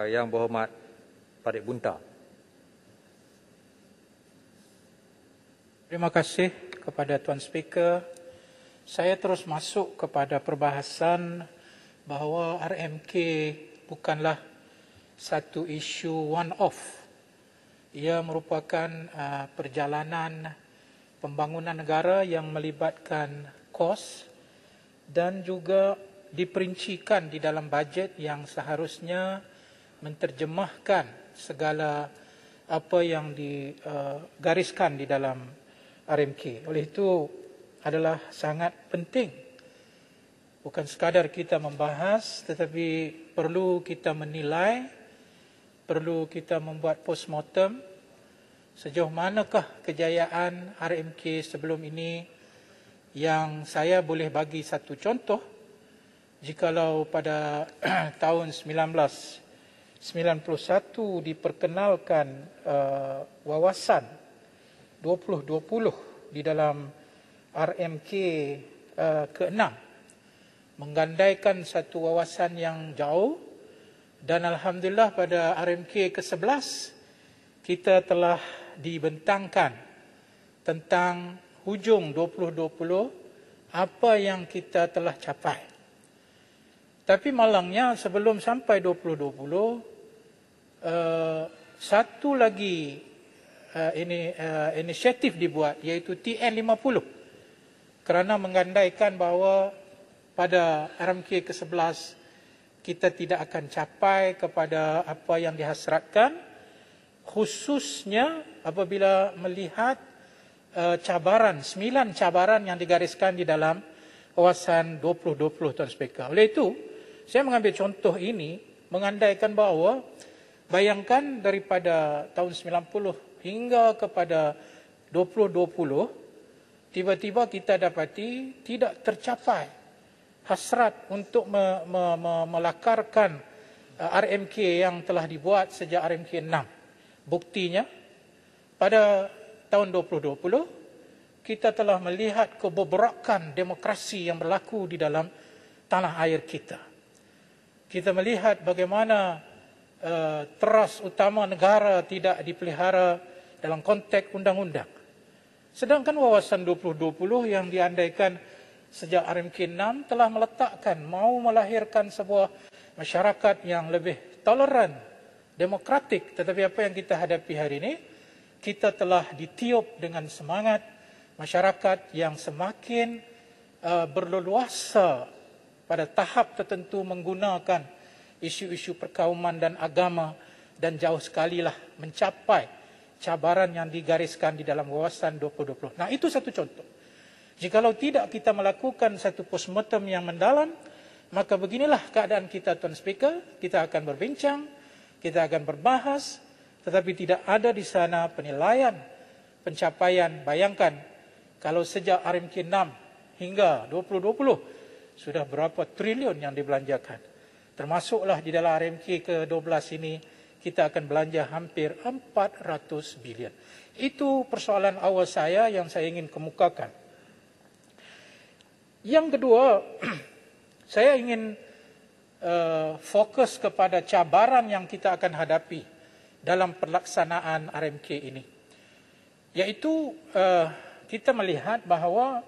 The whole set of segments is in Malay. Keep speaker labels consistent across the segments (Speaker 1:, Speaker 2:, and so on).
Speaker 1: Yang berhormat Padik Bunta.
Speaker 2: Terima kasih kepada Tuan Speaker. Saya terus masuk kepada perbahasan bahawa RMK bukanlah satu isu one-off. Ia merupakan perjalanan pembangunan negara yang melibatkan kos dan juga diperincikan di dalam bajet yang seharusnya menterjemahkan segala apa yang digariskan di dalam RMK. Oleh itu adalah sangat penting. Bukan sekadar kita membahas, tetapi perlu kita menilai, perlu kita membuat postmortem sejauh manakah kejayaan RMK sebelum ini. Yang saya boleh bagi satu contoh, jikalau pada tahun 1991 diperkenalkan wawasan 2020 di dalam RMK ke-6, menggandaikan satu wawasan yang jauh, dan Alhamdulillah pada RMK ke-11 kita telah dibentangkan tentang hujung 2020 apa yang kita telah capai. Tapi malangnya sebelum sampai 2020, satu lagi inisiatif dibuat, iaitu TN50, kerana menggandaikan bahawa pada RMK ke-11 kita tidak akan capai kepada apa yang dihasratkan, khususnya apabila melihat cabaran, 9 cabaran yang digariskan di dalam kawasan 2020, Tuan Speaker. Oleh itu, saya mengambil contoh ini mengandaikan bahawa bayangkan daripada tahun 90 hingga kepada 2020, tiba-tiba kita dapati tidak tercapai hasrat untuk melakarkan RMK yang telah dibuat sejak RMK 6. Buktinya, pada tahun 2020, kita telah melihat kebobrokan demokrasi yang berlaku di dalam tanah air kita. Kita melihat bagaimana teras utama negara tidak dipelihara dalam konteks undang-undang. Sedangkan wawasan 2020 yang diandaikan sejak RMK 6 telah meletakkan, mahu melahirkan sebuah masyarakat yang lebih toleran, demokratik. Tetapi apa yang kita hadapi hari ini, kita telah ditiup dengan semangat masyarakat yang semakin berleluasa pada tahap tertentu menggunakan isu-isu perkauman dan agama, dan jauh sekali lah mencapai cabaran yang digariskan di dalam wawasan 2020. Nah, itu satu contoh. Jikalau tidak kita melakukan satu postmortem yang mendalam, maka beginilah keadaan kita, Tuan Speaker. Kita akan berbincang, kita akan berbahas, tetapi tidak ada di sana penilaian, pencapaian. Bayangkan, kalau sejak RMK 6 hingga 2020, sudah berapa triliun yang dibelanjakan. Termasuklah di dalam RMK ke-12 ini, kita akan belanja hampir 400 bilion. Itu persoalan awal saya yang saya ingin kemukakan. Yang kedua, saya ingin fokus kepada cabaran yang kita akan hadapi dalam pelaksanaan RMK ini. Yaitu kita melihat bahawa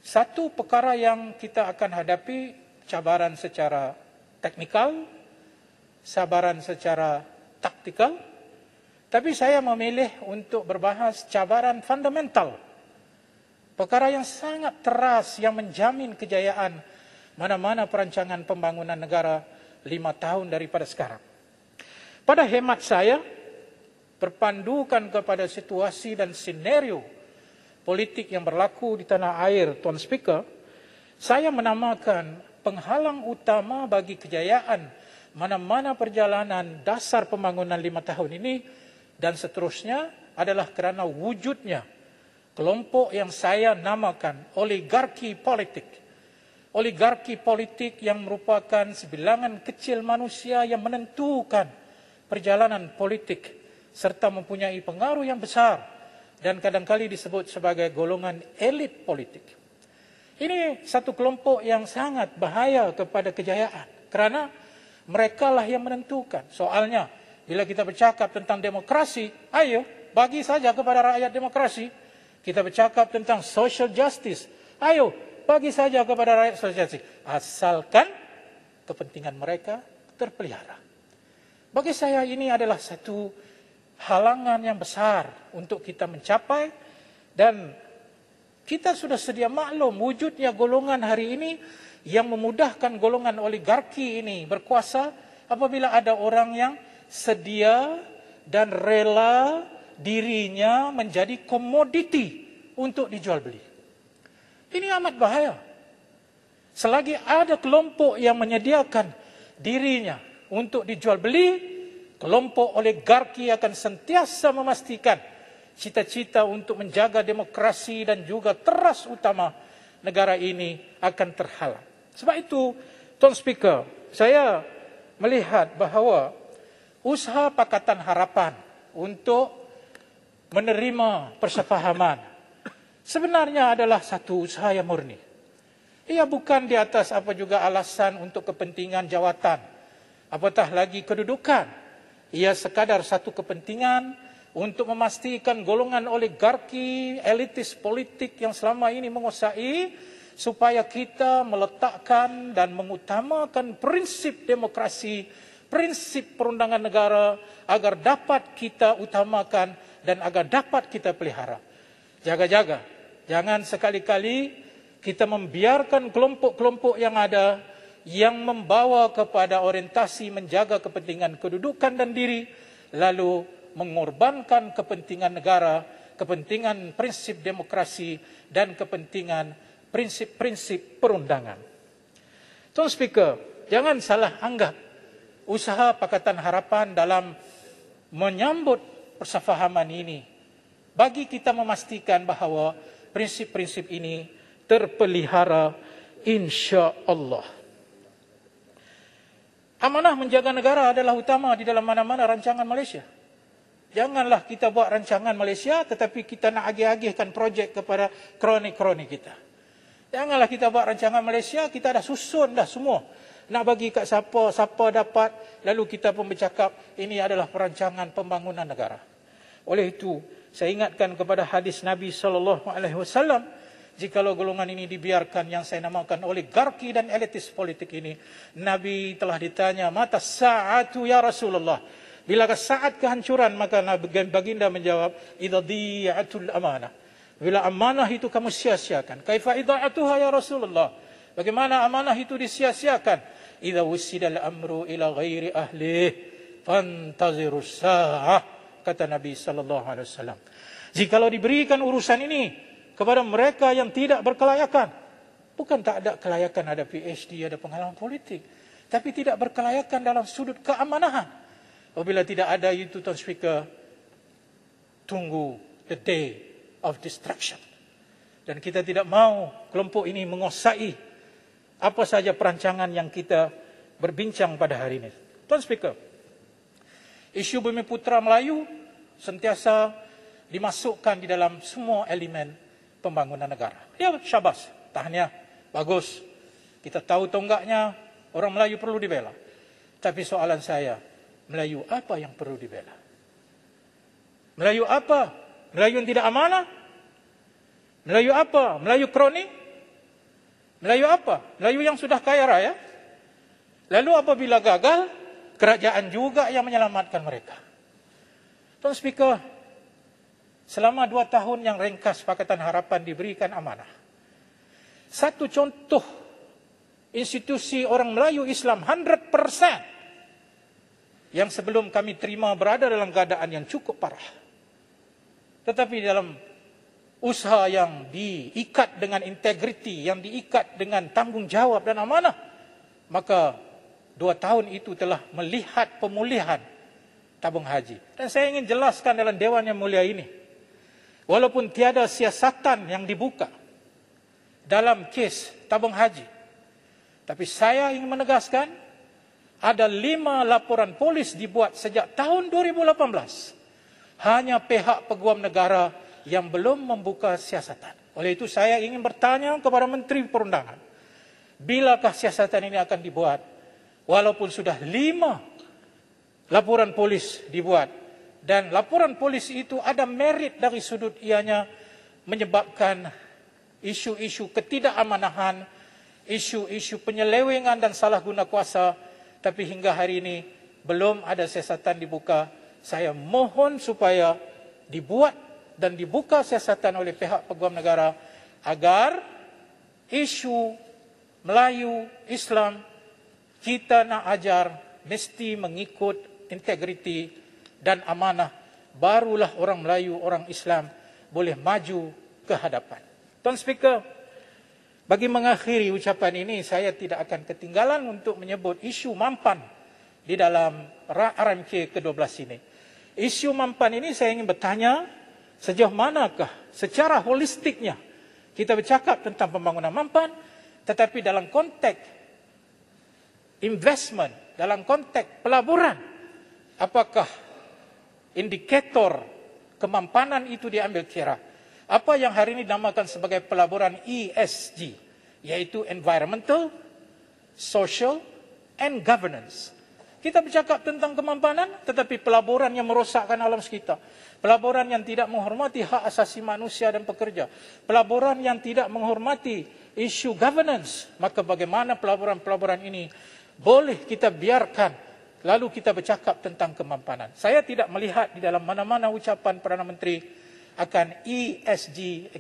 Speaker 2: satu perkara yang kita akan hadapi, cabaran secara teknikal, cabaran secara taktikal, tapi saya memilih untuk berbahas cabaran fundamental. Perkara yang sangat teras yang menjamin kejayaan mana-mana perancangan pembangunan negara 5 tahun daripada sekarang. Pada hemat saya, berpandukan kepada situasi dan senario politik yang berlaku di tanah air, Tuan Speaker, saya menamakan penghalang utama bagi kejayaan mana-mana perjalanan dasar pembangunan 5 tahun ini dan seterusnya adalah kerana wujudnya kelompok yang saya namakan oligarki politik. Oligarki politik yang merupakan sebilangan kecil manusia yang menentukan perjalanan politik serta mempunyai pengaruh yang besar dan kadang-kali disebut sebagai golongan elit politik. Ini satu kelompok yang sangat bahaya kepada kejayaan kerana Mereka lah yang menentukan. Soalnya, bila kita bercakap tentang demokrasi, ayo, bagi saja kepada rakyat demokrasi. Kita bercakap tentang social justice, ayo, bagi saja kepada rakyat social justice. Asalkan kepentingan mereka terpelihara. Bagi saya ini adalah satu halangan yang besar untuk kita mencapai, dan kita sudah sedia maklum wujudnya golongan hari ini yang memudahkan golongan oligarki ini berkuasa apabila ada orang yang sedia dan rela dirinya menjadi komoditi untuk dijual beli. Ini amat bahaya. Selagi ada kelompok yang menyediakan dirinya untuk dijual beli, kelompok oligarki akan sentiasa memastikan cita-cita untuk menjaga demokrasi dan juga teras utama negara ini akan terhalang. Sebab itu, Tuan Speaker, saya melihat bahawa usaha Pakatan Harapan untuk menerima persefahaman sebenarnya adalah satu usaha yang murni. Ia bukan di atas apa juga alasan untuk kepentingan jawatan, apatah lagi kedudukan. Ia sekadar satu kepentingan untuk memastikan golongan oligarki, elitis politik yang selama ini menguasai, supaya kita meletakkan dan mengutamakan prinsip demokrasi, prinsip perundangan negara, agar dapat kita utamakan dan agar dapat kita pelihara. Jaga-jaga, jangan sekali-kali kita membiarkan kelompok-kelompok yang ada, yang membawa kepada orientasi menjaga kepentingan kedudukan dan diri, lalu mengorbankan kepentingan negara, kepentingan prinsip demokrasi, dan kepentingan prinsip-prinsip perundangan. Tuan Speaker, jangan salah anggap usaha Pakatan Harapan dalam menyambut persefahaman ini bagi kita memastikan bahawa prinsip-prinsip ini terpelihara insya-Allah. Amanah menjaga negara adalah utama di dalam mana-mana rancangan Malaysia. Janganlah kita buat rancangan Malaysia tetapi kita nak agih-agihkan projek kepada kroni-kroni kita. Janganlah kita buat rancangan Malaysia, kita dah susun dah semua. Nak bagi kat siapa, siapa dapat, lalu kita pun bercakap ini adalah perancangan pembangunan negara. Oleh itu, saya ingatkan kepada hadis Nabi SAW, jikalau golongan ini dibiarkan yang saya namakan oligarki dan elitis politik ini, Nabi telah ditanya, mata sa'atu ya Rasulullah, bilakah saat kehancuran? Maka baginda menjawab, idza di'atul amanah, bila amanah itu kamu sia-siakan. Kaifa idha'atuha ya Rasulullah, bagaimana amanah itu disia-siakan? Idza wusidal amru ila ghairi ahlih fantazirus sa'ah, kata Nabi sallallahu alaihi wasallam. Jikalau diberikan urusan ini kepada mereka yang tidak berkelayakan, bukan tak ada kelayakan, ada PhD, ada pengalaman politik, tapi tidak berkelayakan dalam sudut keamanahan. Apabila tidak ada itu, Tuan Speaker, tunggu the day of destruction. Dan kita tidak mau kelompok ini menguasai apa saja perancangan yang kita berbincang pada hari ini. Tuan Speaker, isu Bumi Putra Melayu sentiasa dimasukkan di dalam semua elemen pembangunan negara. Ya, syabas, tahniah, bagus. Kita tahu tonggaknya, orang Melayu perlu dibela. Tapi soalan saya, Melayu apa yang perlu dibela? Melayu apa? Melayu yang tidak amanah? Melayu apa? Melayu kroni? Melayu apa? Melayu yang sudah kaya raya? Lalu apabila gagal, kerajaan juga yang menyelamatkan mereka. Tuan Speaker, selama 2 tahun yang ringkas Pakatan Harapan diberikan amanah, satu contoh institusi orang Melayu Islam 100% yang sebelum kami terima berada dalam keadaan yang cukup parah. Tetapi dalam usaha yang diikat dengan integriti, yang diikat dengan tanggungjawab dan amanah, maka 2 tahun itu telah melihat pemulihan tabung haji. Dan saya ingin jelaskan dalam Dewan yang mulia ini, walaupun tiada siasatan yang dibuka dalam kes tabung haji, tapi saya ingin menegaskan, ada 5 laporan polis dibuat sejak tahun 2018. Hanya pihak peguam negara yang belum membuka siasatan. Oleh itu saya ingin bertanya kepada Menteri Perundangan, bilakah siasatan ini akan dibuat walaupun sudah 5 laporan polis dibuat, dan laporan polis itu ada merit dari sudut ianya menyebabkan isu-isu ketidakamanan, isu-isu penyelewengan dan salah guna kuasa, tapi hingga hari ini belum ada siasatan dibuka. Saya mohon supaya dibuat dan dibuka siasatan oleh pihak peguam negara agar isu Melayu Islam kita nak ajar mesti mengikut integriti dan amanah, barulah orang Melayu, orang Islam boleh maju ke hadapan. Tuan Speaker, bagi mengakhiri ucapan ini, saya tidak akan ketinggalan untuk menyebut isu mampan di dalam RMK ke-12 ini. Isu mampan ini saya ingin bertanya, sejauh manakah secara holistiknya kita bercakap tentang pembangunan mampan, tetapi dalam konteks investment, dalam konteks pelaburan, apakah indikator kemampanan itu diambil kira? Apa yang hari ini dinamakan sebagai pelaburan ESG, yaitu Environmental, Social, and Governance. Kita bercakap tentang kemampanan, tetapi pelaburan yang merosakkan alam sekitar, pelaburan yang tidak menghormati hak asasi manusia dan pekerja, pelaburan yang tidak menghormati isu governance, maka bagaimana pelaburan-pelaburan ini boleh kita biarkan lalu kita bercakap tentang kemampanan? Saya tidak melihat di dalam mana-mana ucapan Perdana Menteri akan ESG,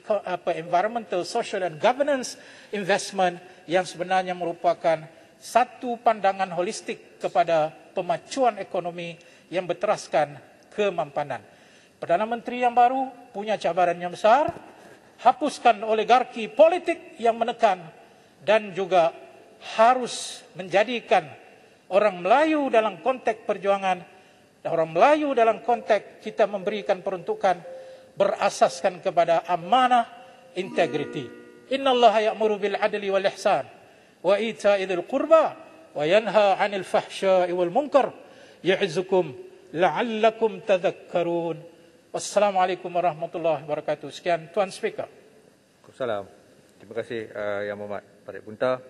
Speaker 2: Environmental, Social and Governance Investment, yang sebenarnya merupakan satu pandangan holistik kepada pemacuan ekonomi yang berteraskan kemampanan. Perdana Menteri yang baru punya cabaran yang besar, hapuskan oligarki politik yang menekan, dan juga harus menjadikan orang Melayu dalam konteks perjuangan, dan orang Melayu dalam konteks kita memberikan peruntukan berasaskan kepada amanah, integriti. Innallaha ya'muru bil adli wal ihsan wa ita'i dzil qurba wa yanha 'anil fahsya'i wal munkar ya'izukum la'allakum tadhakkarun. Wassalamualaikum warahmatullahi wabarakatuh. Sekian Tuan Speaker.
Speaker 1: Waalaikumsalam. Terima kasih Yang Berhormat Padik Bunta.